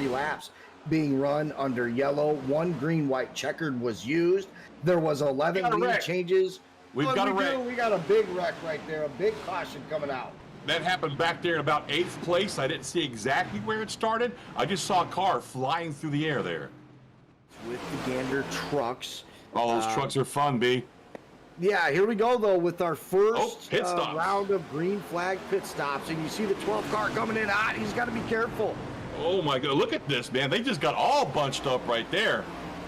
23 laps being run under yellow. 1 green, white checkered was used. There was 11 lead changes. We got a wreck. We got a big wreck right there, a big caution coming out. That happened back there in about 8th place. I didn't see exactly where it started. I just saw a car flying through the air there. With the Gander trucks. Oh, those trucks are fun, B. Yeah, here we go, though, with our first pit stops. round of green flag pit stops. And you see the 12 car coming in hot. He's got to be careful. Oh, my God. Look at this, man. They just got all bunched up right there.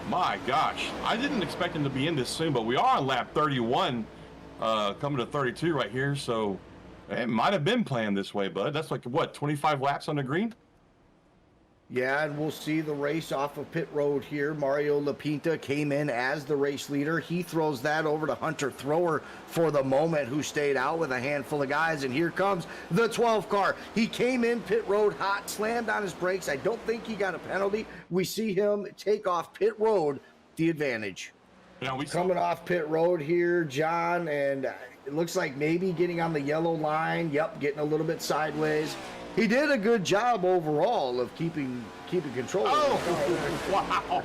My gosh. I didn't expect them to be in this soon, but we are on lap 31, coming to 32 right here. So it might have been planned this way, bud. That's like, what, 25 laps on the green? Yeah, and we'll see the race off of pit road here. Mario Lapinta came in as the race leader. He throws that over to Hunter Thrower for the moment, who stayed out with a handful of guys. And here comes the 12 car. He came in pit road hot, slammed on his brakes. I don't think he got a penalty. We see him take off pit road, the advantage. Now Coming off pit road here, John, and it looks like maybe getting on the yellow line. Yep, getting a little bit sideways. He did a good job overall of keeping control. Oh, wow.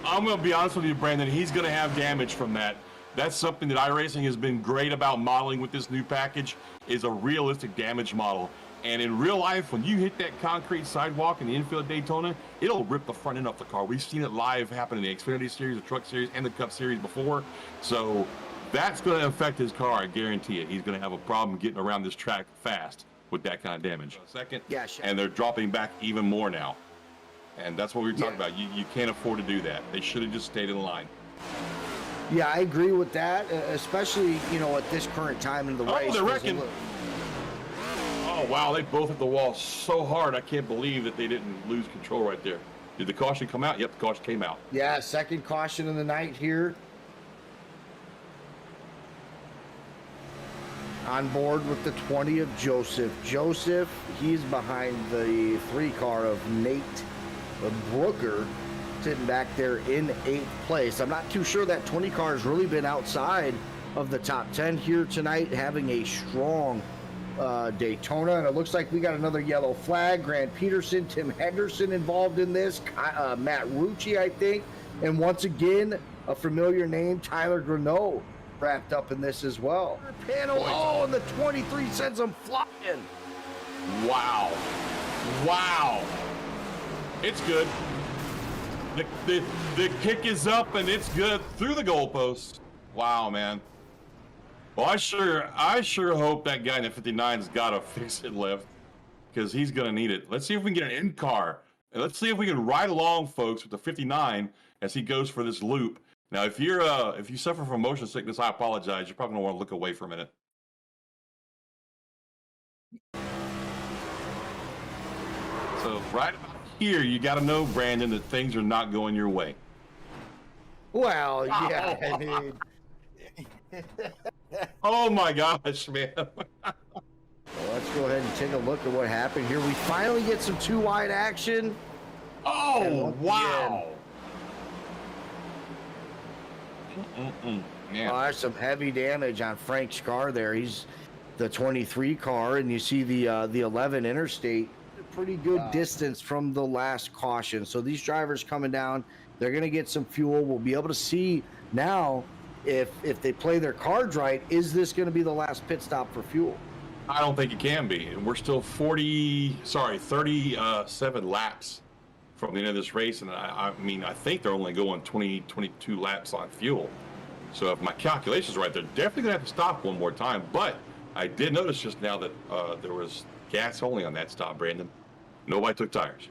I'm going to be honest with you, Brandon. He's going to have damage from that. That's something that iRacing has been great about modeling with this new package, is a realistic damage model. And in real life, when you hit that concrete sidewalk in the infield of Daytona, it'll rip the front end off the car. We've seen it live happen in the Xfinity Series, the Truck Series, and the Cup Series before. So that's going to affect his car, I guarantee it. He's going to have a problem getting around this track fast with that kind of damage. Second, yeah, sure. And they're dropping back even more now. And that's what we were talking about. You can't afford to do that. They should have just stayed in line. Yeah, I agree with that, especially, you know, at this current time in the race. Oh, they're wrecking. Oh, wow, they both hit the wall so hard. I can't believe that they didn't lose control right there. Did the caution come out? Yep, the caution came out. Yeah, second caution of the night here. On board with the 20 of Joseph. Joseph, he's behind the 3 car of Nate Brooker, sitting back there in 8th place. I'm not too sure that 20 car has really been outside of the top 10 here tonight, having a strong Daytona. And it looks like we got another yellow flag. Grant Peterson, Tim Henderson involved in this. Matt Rucci, I think. And once again, a familiar name, Tyler Greneau, wrapped up in this as well. Panel, oh, and the 23 sends them flying. Wow. Wow. It's good. The kick is up and it's good through the goalposts. Wow, man. Well, I sure hope that guy in the 59's got a fix-it lift, because he's going to need it. Let's see if we can get an in-car. And let's see if we can ride along, folks, with the 59 as he goes for this loop. Now, if you suffer from motion sickness, I apologize. You're probably going to want to look away for a minute. So right about here, you got to know, Brandon, that things are not going your way. Well, yeah, I mean... Oh my gosh, man. Well, let's go ahead and take a look at what happened here. We finally get some 2-wide action. Oh, wow. Yeah. Oh, there's some heavy damage on Frank's car there. He's the 23 car, and you see the 11 Interstate. Pretty good distance from the last caution. So these drivers coming down, they're going to get some fuel. We'll be able to see now if they play their cards right, is this going to be the last pit stop for fuel? I don't think it can be. We're still 37 laps from the end of this race, and I mean, I think they're only going 22 laps on fuel. So if my calculations are right, they're definitely going to have to stop one more time. But I did notice just now that there was gas only on that stop, Brandon. Nobody took tires.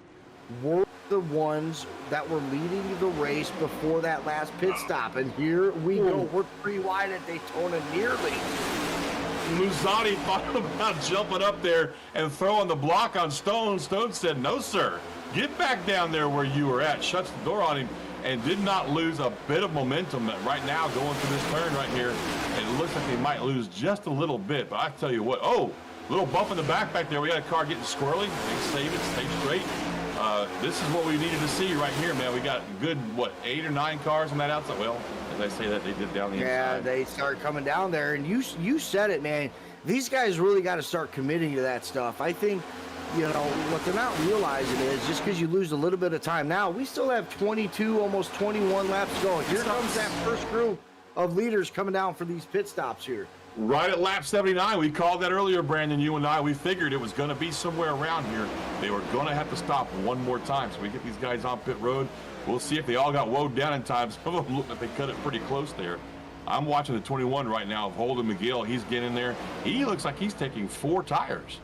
We're the ones that were leading the race before that last pit stop, and here we go. We're 3 wide at Daytona nearly. Muzzatti thought about jumping up there and throwing the block on Stone. Stone said, no, sir. Get back down there where you were at. Shuts the door on him and did not lose a bit of momentum right now going through this turn right here. And it looks like they might lose just a little bit. But I tell you what, little bump in the back there. We got a car getting squirrely. They save it, stay straight. This is what we needed to see right here, man. We got good, 8 or 9 cars on that outside. Well, as I say that, they did down the inside. Yeah, they start coming down there. And you said it, man. These guys really got to start committing to that stuff. I think you know, what they're not realizing is just because you lose a little bit of time now, we still have 22, almost 21 laps to go. Here comes that first group of leaders coming down for these pit stops here. Right at lap 79, we called that earlier, Brandon, you and I. We figured it was going to be somewhere around here. They were going to have to stop one more time. So we get these guys on pit road. We'll see if they all got woed down in time. Some of them look like they cut it pretty close there. I'm watching the 21 right now of Holden McGill. He's getting in there. He looks like he's taking 4 tires.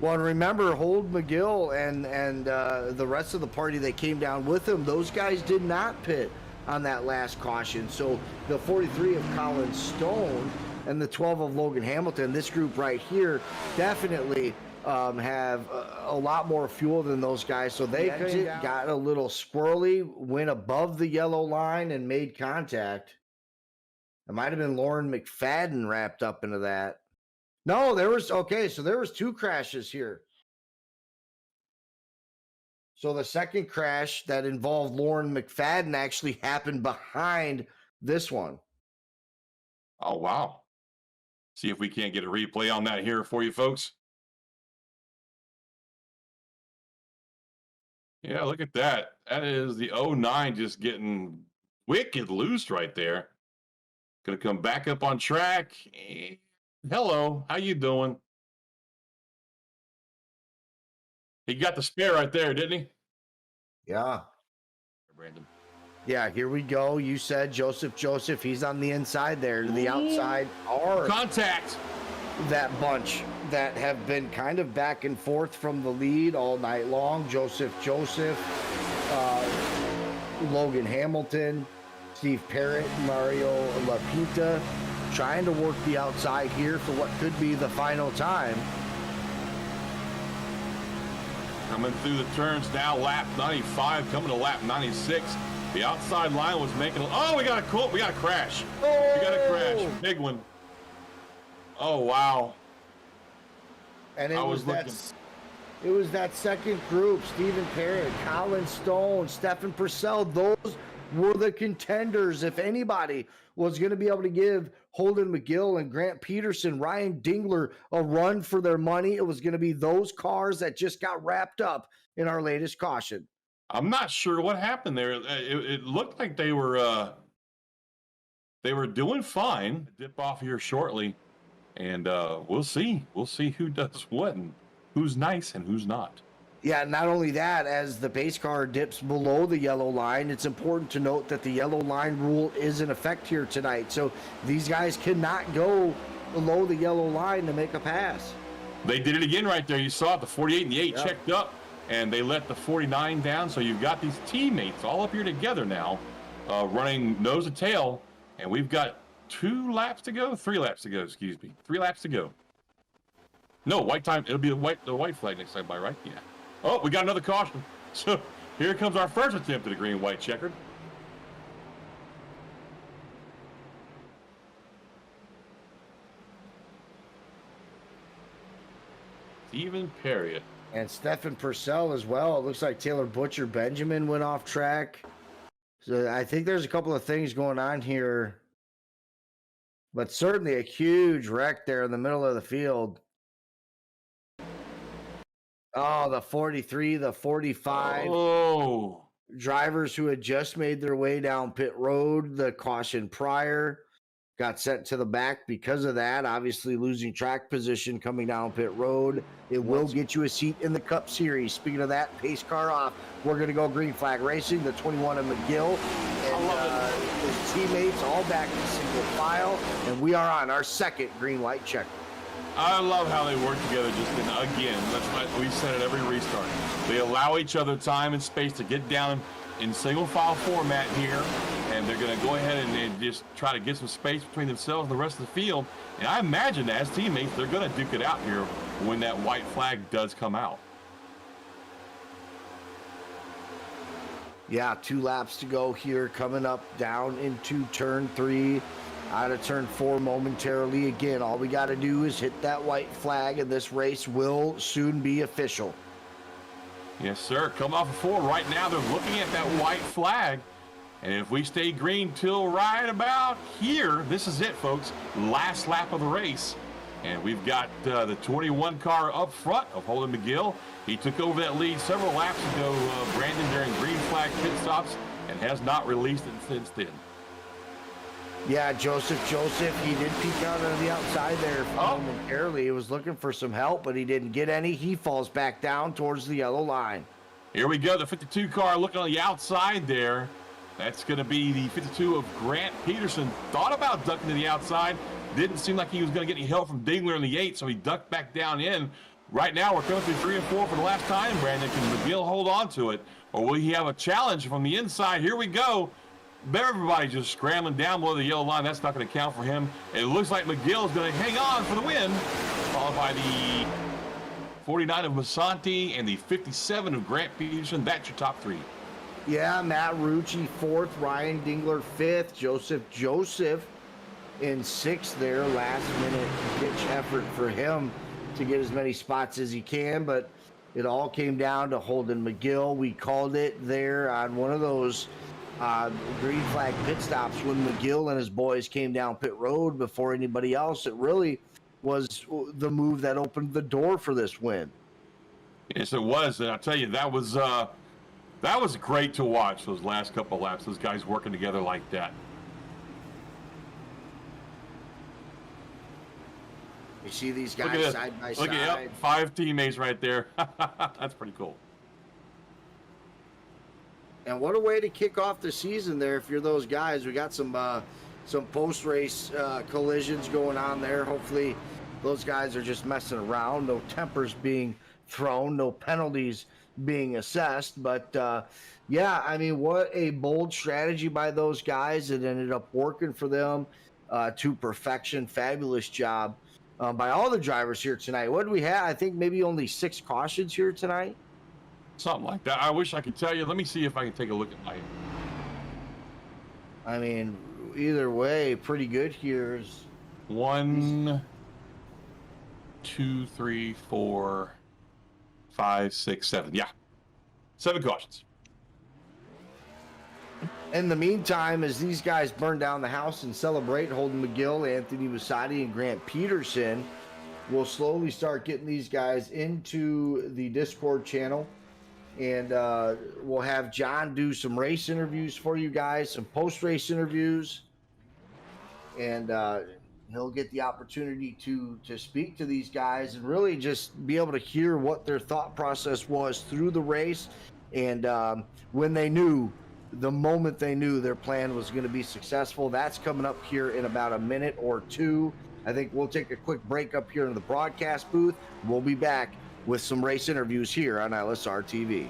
Well, and remember, Hold McGill and the rest of the party that came down with him, those guys did not pit on that last caution. So the 43 of Colin Stone and the 12 of Logan Hamilton, this group right here, definitely have a lot more fuel than those guys. So they got a little squirrely, went above the yellow line and made contact. It might have been Lauren McFadden wrapped up into that. No, there was, okay, so there was 2 crashes here. So the second crash that involved Lauren McFadden actually happened behind this one. Oh, wow. See if we can't get a replay on that here for you folks. Yeah, look at that. That is the 09 just getting wicked loose right there. Gonna come back up on track. Hello, how you doing? He got the spare right there, didn't he? Yeah. Brandon. Yeah, here we go. You said Joseph, he's on the inside there. To the outside are contact. That bunch that have been kind of back and forth from the lead all night long. Joseph, Logan Hamilton, Steve Parrott, Mario LaPinta, trying to work the outside here for what could be the final time. Coming through the turns now, lap 95, coming to lap 96. The outside line was making, oh, we got a crash. We got a crash, big one. Oh, wow. And it was that second group, Stephen Parrott, Colin Stone, Stephen Purcell. Those were the contenders. If anybody was going to be able to give Holden McGill and Grant Peterson, Ryan Dingler a run for their money, it was going to be those cars that just got wrapped up in our latest caution. I'm not sure what happened there. It looked like they were doing fine. Dip off here shortly, and we'll see. We'll see who does what and who's nice and who's not. Yeah, not only that, as the base car dips below the yellow line, it's important to note that the yellow line rule is in effect here tonight. So these guys cannot go below the yellow line to make a pass. They did it again right there. You saw it. The 48 and the 8 checked up, and they let the 49 down. So you've got these teammates all up here together now, running nose to tail, and we've got 3 laps to go, excuse me. 3 laps to go. No, white time. It'll be the white flag next time by, right? Yeah. Oh, we got another caution. So here comes our first attempt at a green-white checkered. Stephen Parrott. And Stephen Purcell as well. It looks like Taylor Butcher Benjamin went off track. So I think there's a couple of things going on here. But certainly a huge wreck there in the middle of the field. Oh, the 43, the 45. Oh. Drivers who had just made their way down pit road, the caution prior, got sent to the back because of that. Obviously losing track position coming down pit road. It will get you a seat in the Cup Series. Speaking of that, pace car off. We're going to go green flag racing. The 21 of McGill and his teammates all back in single file. And we are on our second green-white check. I love how they work together again, that's what we said at every restart. They allow each other time and space to get down in single file format here, and they're going to go ahead and just try to get some space between themselves and the rest of the field. And I imagine that as teammates, they're going to duke it out here when that white flag does come out. Yeah, 2 laps to go here, coming up down into turn 3. Out of turn 4 momentarily. Again, all we got to do is hit that white flag, and this race will soon be official. Yes, sir. Come off of 4. Right now, they're looking at that white flag. And if we stay green till right about here, this is it, folks. Last lap of the race. And we've got the 21 car up front of Holden McGill. He took over that lead several laps ago, Brandon, during green flag pit stops, and has not released it since then. Yeah, Joseph, he did peek out on the outside there momentarily. He was looking for some help, but he didn't get any. He falls back down towards the yellow line. Here we go, the 52 car looking on the outside there. That's going to be the 52 of Grant Peterson. Thought about ducking to the outside. Didn't seem like he was going to get any help from Dingler in the 8, so he ducked back down in. Right now, we're coming through 3 and 4 for the last time, Brandon. Can McGill hold on to it, or will he have a challenge from the inside? Here we go. Everybody just scrambling down below the yellow line. That's not going to count for him. It looks like McGill is going to hang on for the win, followed by the 49 of Masanti and the 57 of Grant Peterson. That's your top 3. Yeah, Matt Rucci 4th, Ryan Dingler 5th, Joseph in 6th there. Last minute ditch effort for him to get as many spots as he can, but it all came down to Holden McGill. We called it there on one of those green flag pit stops when McGill and his boys came down pit road before anybody else. It really was the move that opened the door for this win. Yes, it was, and I'll tell you, that was great to watch, those last couple laps, those guys working together like that. You see these guys side by side. Yep, 5 teammates right there. That's pretty cool. And what a way to kick off the season there if you're those guys. We got some post-race collisions going on there. Hopefully those guys are just messing around. No tempers being thrown, no penalties being assessed. But, yeah, I mean, what a bold strategy by those guys. It ended up working for them to perfection. Fabulous job by all the drivers here tonight. What do we have? I think maybe only 6 cautions here tonight. Something like that. I wish I could tell you. Let me see if I can take a look at my... I mean, either way, pretty good here. 1, 2, 3, 4, 5, 6, 7. Yeah. 7 cautions. In the meantime, as these guys burn down the house and celebrate, Holden McGill, Anthony Musati, and Grant Peterson will slowly start getting these guys into the Discord channel. And we'll have John do some race interviews for you guys, some post-race interviews. And he'll get the opportunity to speak to these guys and really just be able to hear what their thought process was through the race. And when they knew, the moment they knew their plan was going to be successful. That's coming up here in about a minute or 2. I think we'll take a quick break up here in the broadcast booth. We'll be back with some race interviews here on LSR TV.